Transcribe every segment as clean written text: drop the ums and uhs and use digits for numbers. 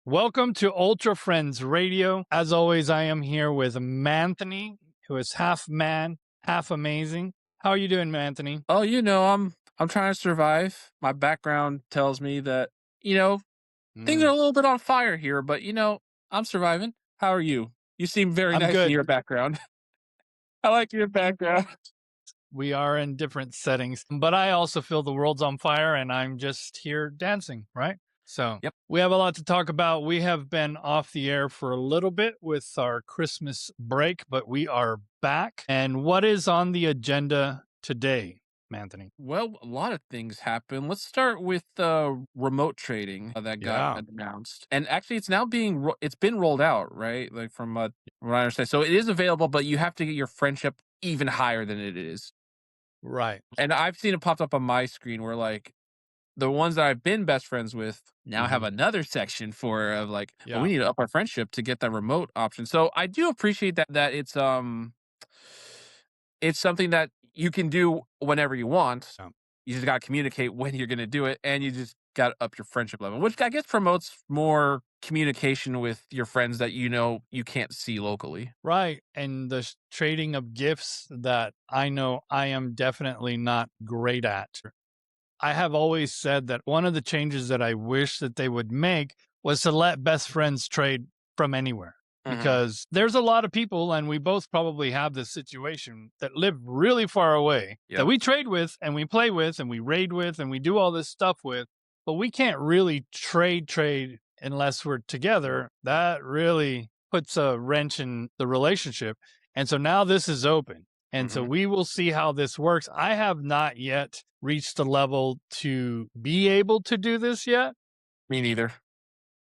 Welcome to Ultra Friends Radio. As always, I am here with Manthony, who is half man, half amazing. How are you doing, Manthony? Oh, I'm trying to survive. My background tells me that, you know, things are Mm, a little bit on fire here, but I'm surviving. How are you? You seem very I'm nice in good. your background. I like your background. We are in different settings, but I also feel the world's on fire and I'm just here dancing, right? So Yep. we have a lot to talk about. We have been off the air for a little bit with our Christmas break, but we are back. And what is on the agenda today, Manthony? Well, a lot of things happen. Let's start with remote trading that got Yeah. announced, and actually, it's been rolled out, right? Like from what I understand, so it is available, but you have to get your friendship even higher than it is. Right. And I've seen it popped up on my screen where like the ones that I've been best friends with now have Mhm. another section for of like, well, Yeah. we need to up our friendship to get that remote option. So I do appreciate that it's something that you can do whenever you want. Yeah. You just gotta communicate when you're gonna do it, and you just gotta up your friendship level, which I guess promotes more communication with your friends that you can't see locally. Right. And the trading of gifts that I know I am definitely not great at. I have always said that one of the changes that I wish that they would make was to let best friends trade from anywhere. Mhm. Because there's a lot of people, and we both probably have this situation that live really far away that Yep. we trade with and we play with and we raid with and we do all this stuff with, but we can't really trade unless we're together. That really puts a wrench in the relationship. And so now this is open. And so Mhm. we will see how this works. I have not yet reached the level to be able to do this yet, Me neither.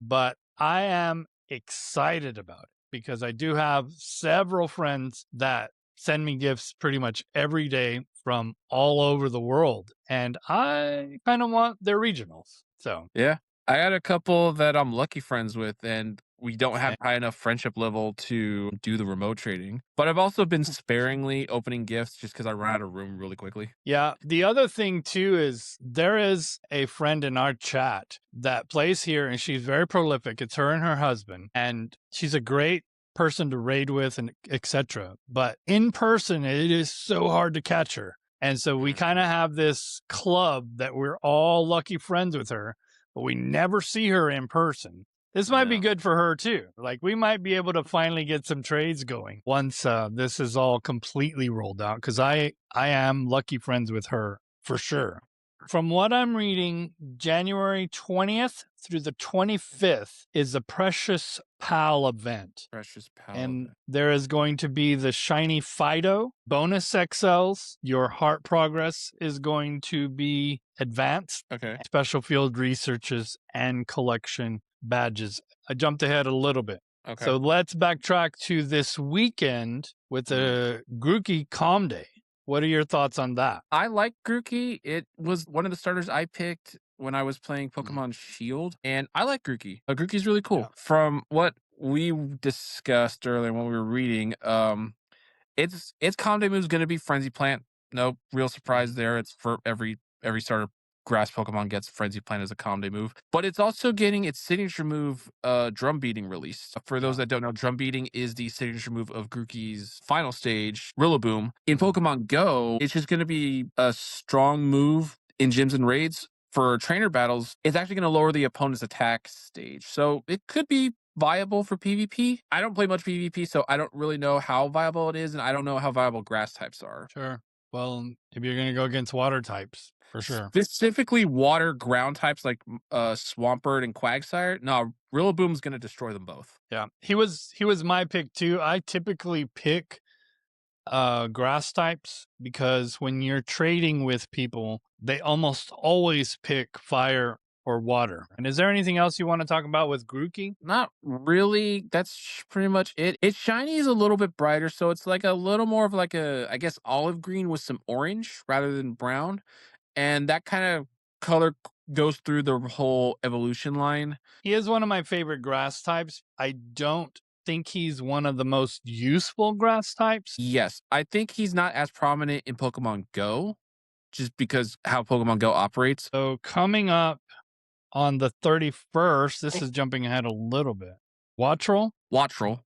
but I am excited about it because I do have several friends that send me gifts pretty much every day from all over the world. And I kind of want their regionals. So, Yeah. I got a couple that I'm lucky friends with, and we don't have high enough friendship level to do the remote trading. But I've also been sparingly opening gifts just because I run out of room really quickly. yeah. The other thing too is there is a friend in our chat that plays here and she's very prolific. It's her and her husband, and she's a great person to raid with and etc. But in person, it is so hard to catch her. And so we kind of have this club that we're all lucky friends with her, but we never see her in person. This might be Yeah. good for her too. Like we might be able to finally get some trades going once this is all completely rolled out because I am lucky friends with her for sure. From what I'm reading, January 20th through the 25th is the Precious Pal event. Precious And Paladin. there is going to be the shiny Fido, bonus XLs. Your heart progress is going to be advanced, Okay. special field researches, and collection badges. I jumped ahead a little bit. Okay. So let's backtrack to this weekend with Mhm. the Grookey Com Day. What are your thoughts on that? I like Grookey. It was one of the starters I picked when I was playing Mhm. Pokemon Shield, and I like Grookey. Grookey's really Yeah. cool. From what we discussed earlier when we were reading, its comedy move is going to be Frenzy Plant. No real surprise Mhm. there. It's for every starter grass Pokemon gets Frenzy Plant as a comedy move, but it's also getting its signature move, Drum Beating released. For those Yeah. that don't know, Drum Beating is the signature move of Grookey's final stage, Rillaboom. In Mhm. Pokemon Go, it's just going to be a strong move in gyms and raids. For trainer battles, it's actually going to lower the opponent's attack stage, so it could be viable for PvP. I don't play much PvP, so I don't really know how viable it is, and I don't know how viable grass types are. Sure. Well, if you're going to go against water types, for sure. Specifically, water ground types like Swampert and Quagsire. No, Rillaboom's going to destroy them both. Yeah. He was my pick too. I typically pick grass types because when you're trading with people, they almost always pick fire or water. And is there anything else you want to talk about with Grookey? Not really. That's pretty much it. Its shiny is a little bit brighter, so it's like a little more of like a, I guess, olive green with some orange rather than brown. And that kind of color goes through the whole evolution line. He is one of my favorite grass types. I don't think he's one of the most useful grass types. Yes, I think he's not as prominent in Pokemon Go, just because how Pokemon Go operates. So coming up On the 31st, this is jumping ahead a little bit. Wattrel Wattrel.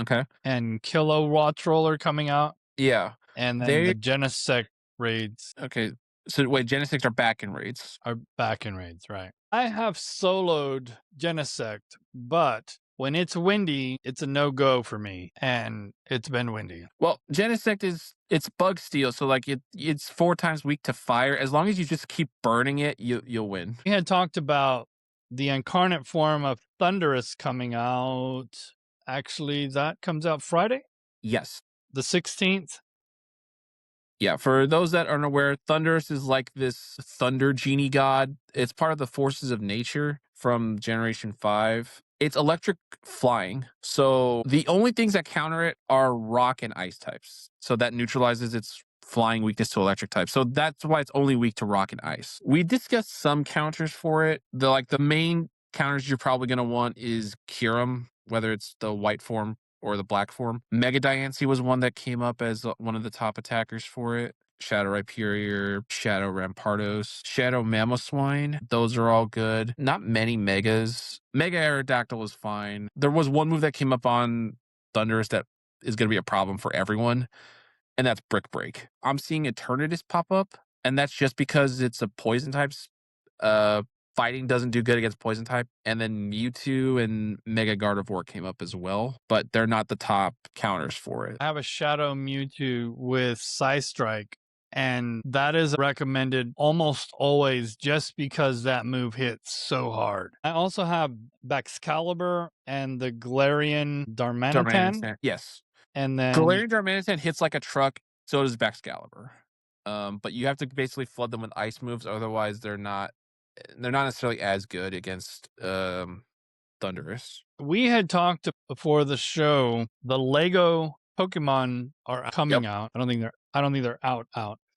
Okay. and Kilo Wattrel are coming out. Yeah. And then the Genesect raids. Okay. So wait, Genesect are back in raids. Are back in raids, right. I have soloed Genesect, but when it's windy, it's a no-go for me, and it's been windy. Well, Genesect it's bug steel, so like it's 4 times weak to fire. As long as you just keep burning it, you'll win. We had talked about the Incarnate form of Thunderous coming out. Actually, that comes out Friday? Yes. The 16th? Yeah, for those that aren't aware, Thunderous is like this thunder genie god. It's part of the forces of nature from Generation 5. It's electric flying. So the only things that counter it are rock and ice types. So that neutralizes its flying weakness to electric types. So that's why it's only weak to rock and ice. We discussed some counters for it. The main counters you're probably going to want is Kyurem, whether it's the white form or the black form. Mega Diancie was one that came up as one of the top attackers for it. Shadow Rhyperior, Shadow Rampardos, Shadow Mamoswine. Those are all good. Not many megas. Mega Aerodactyl is fine. There was one move that came up on Thunderous that is going to be a problem for everyone, and that's Brick Break. I'm seeing Eternatus pop up, and that's just because it's a poison types. Fighting doesn't do good against poison type. And then Mewtwo and Mega Gardevoir came up as well, but they're not the top counters for it. I have a Shadow Mewtwo with Psystrike, and that is recommended almost always just because that move hits so hard. I also have Baxcalibur and the Galarian Darmanitan. Yes. And then Galarian Darmanitan hits like a truck, so does Baxcalibur. But you have to basically flood them with ice moves, otherwise they're not necessarily as good against Thunderous. We had talked before the show, the LEGO Pokémon are coming out. I don't think they're out.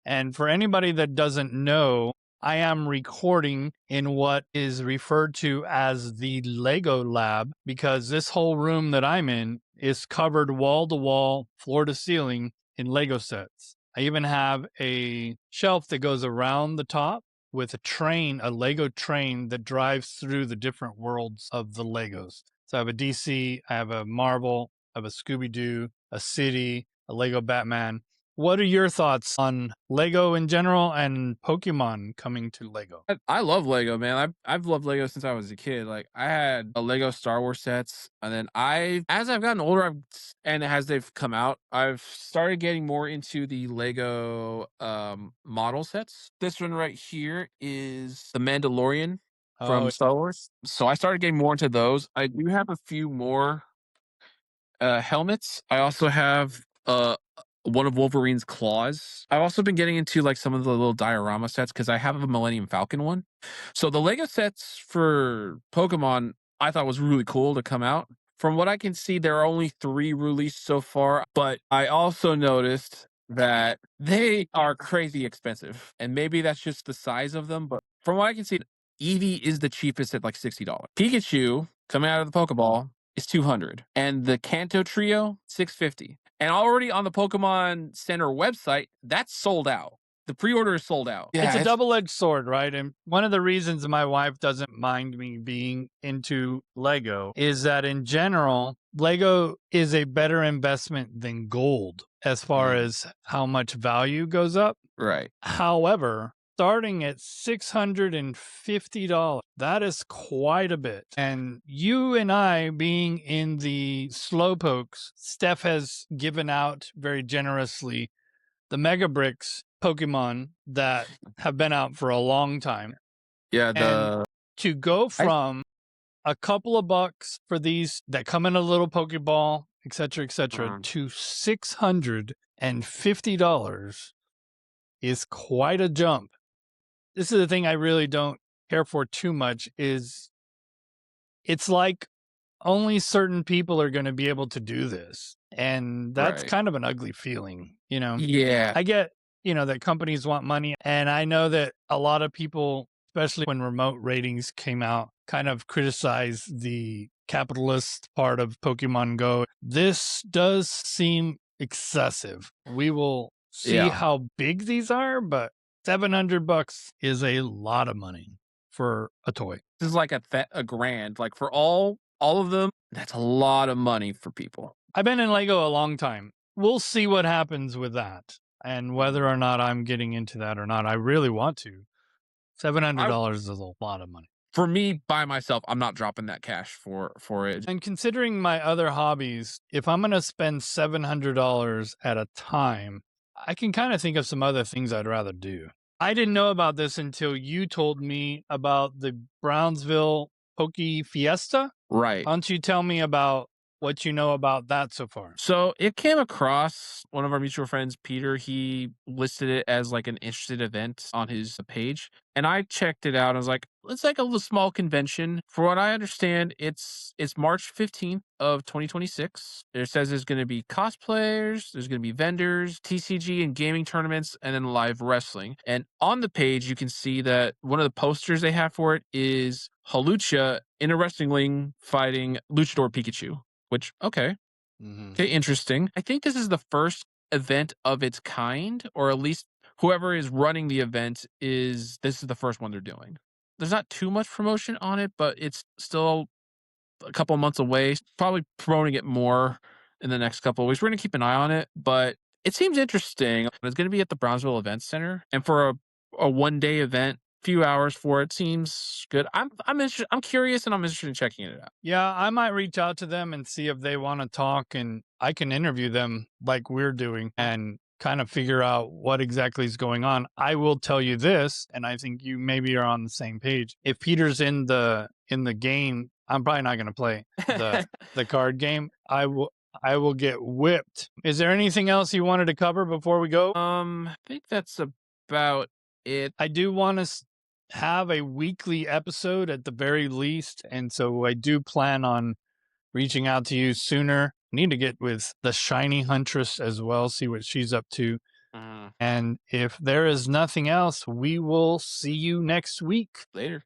And for anybody that doesn't know, I am recording in what is referred to as the LEGO lab, because this whole room that I'm in is covered wall to wall, floor to ceiling in LEGO sets. I even have a shelf that goes around the top with a LEGO train that drives through the different worlds of the LEGOs. So I have a DC, I have a Marvel, I have a Scooby-Doo, a City, a LEGO Batman. What are your thoughts on LEGO in general and Pokemon coming to LEGO? I love LEGO, man. I've loved LEGO since I was a kid. Like I had a LEGO Star Wars sets, and then as I've gotten older, and as they've come out, I've started getting more into the LEGO model sets. This one right here is the Mandalorian from Star Wars. So I started getting more into those. I do have a few more helmets. I also have one of Wolverine's claws. I've also been getting into like some of the little diorama sets because I have a Millennium Falcon one. So the LEGO sets for Pokemon I thought was really cool to come out. From what I can see, there are only 3 released so far, but I also noticed that they are crazy expensive. And maybe that's just the size of them, but from what I can see, Eevee is the cheapest at like $60. Pikachu coming out of the Pokeball is $200, and the Kanto Trio $650. And already on the Pokemon Center website, that's sold out. The pre-order is sold out. Yeah, it's a double-edged sword, right? And one of the reasons my wife doesn't mind me being into LEGO is that in general, LEGO is a better investment than gold as far as how much value goes up. Right. However, starting at $650, that is quite a bit. And you and I being in the Slowpokes, Steph has given out very generously the Mega Bricks Pokemon that have been out for a long time. Yeah, and to go from a couple of bucks for these that come in a little Pokeball, et cetera, to $650 is quite a jump. This is the thing I really don't care for too much is it's like only certain people are going to be able to do this. And that's kind of an ugly feeling, you know? Yeah. I get, that companies want money. And I know that a lot of people, especially when remote ratings came out, kind of criticized the capitalist part of Pokemon Go. This does seem excessive. We will see how big these are, but $700 is a lot of money for a toy. This is like a grand, like for all of them. That's a lot of money for people. I've been in Lego a long time. We'll see what happens with that and whether or not I'm getting into that or not. I really want to. $700 is a lot of money. For me, by myself, I'm not dropping that cash for it. And considering my other hobbies, if I'm going to spend $700 at a time, I can kind of think of some other things I'd rather do. I didn't know about this until you told me about the Brownsville Poke Fiesta. Right. Why don't you tell me about what you know about that so far? So it came across one of our mutual friends, Peter. He listed it as like an interested event on his page. And I checked it out. I was like, it's like a little small convention. For what I understand, it's March 15th of 2026. It says there's going to be cosplayers, there's going to be vendors, TCG and gaming tournaments, and then live wrestling. And on the page, you can see that one of the posters they have for it is Halucha in a wrestling ring fighting Luchador Pikachu. Which, okay, interesting. I think this is the first event of its kind, or at least whoever is running the event this is the first one they're doing. There's not too much promotion on it, but it's still a couple months away. Probably promoting it more in the next couple of weeks. We're gonna keep an eye on it, but it seems interesting. It's gonna be at the Brownsville Event Center, and for a 1-day event, few hours for it seems good. I'm interested. I'm curious, and I'm interested in checking it out. Yeah, I might reach out to them and see if they want to talk, and I can interview them like we're doing and kind of figure out what exactly is going on. I will tell you this, and I think you maybe are on the same page. If Peter's in the game, I'm probably not going to play the card game. I will get whipped. Is there anything else you wanted to cover before we go? I think that's about it. I do want to have a weekly episode at the very least, and so I do plan on reaching out to you sooner. Need to get with the Shiny Huntress as well, see what she's up to. And if there is nothing else, we will see you next week. Later.